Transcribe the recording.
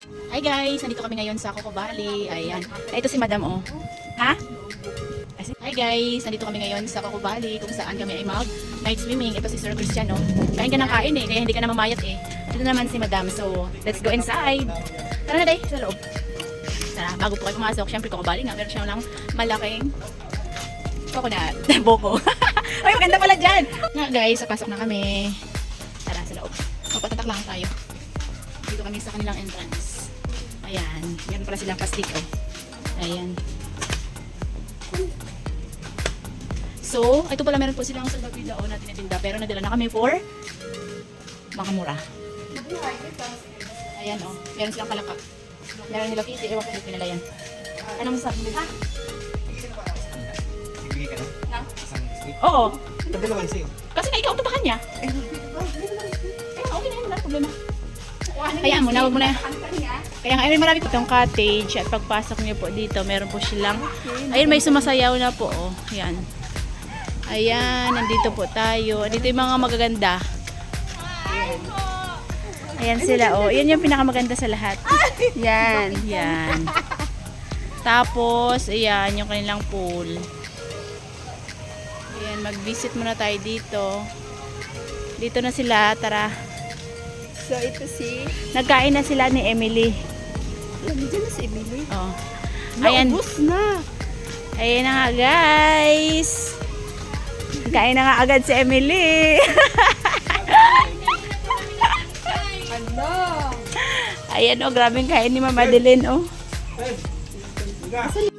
Hi guys, nandito kami ngayon sa Coco Valley. Ayan. Ito si Madam oh. Ha? Hi guys, nandito kami ngayon sa Coco Valley kung saan kami ay mag-night swimming. Ito si Sir Cristiano. Kain ka ng kain eh, kaya hindi ka na mamayat eh. Ito naman si Madam. So, let's go inside. Tara na day, sa loob. Tara, bago po kayo pumasok, syempre Coco Valley nga. Meron siya lang malaking coconut. Boko. Ay, maganda pala dyan. Nga guys, pasok na kami. Tara, sa loob. Magpatatak lang tayo. Dito kami sa kanilang entrance. Ayan. Meron pala silang plastic oh. Ayan. So, ito pala meron po silang salbabida o na tinitinda. Pero nadala na kami for makamura. Ayan oh. Meron silang palaka. Meron nila kitty. Ewan ko dito nila yan. Anong masasabi nila? Bibigay ka na? Na? Isang stick? Oo. Dalawa sa'yo. Kasi nga ikaw tupakan niya. Okay na yun. Wala problema. Kaya mo na, wag mo na. Kaya nga, marami po itong cottage at pagpasok niyo po dito, meron po silang, ayun, may sumasayaw na po, oh. Ayan. Ayan, nandito po tayo. Dito yung mga magaganda. Ayan sila, oh. Yan yung pinakamaganda sa lahat. Yan, yan. Tapos, ayan, yung kanilang pool. Ayan, mag-visit muna tayo dito. Dito na sila, tara. So, ito si... Nagkain na sila ni Emily. Nandiyan na si Emily. Oh. Ayan. Naubos na. Ayan na nga, guys. Nagkain na nga agad si Emily. Ano? Ayan, oh. Grabing kain ni Mama Adeline, oh. Asan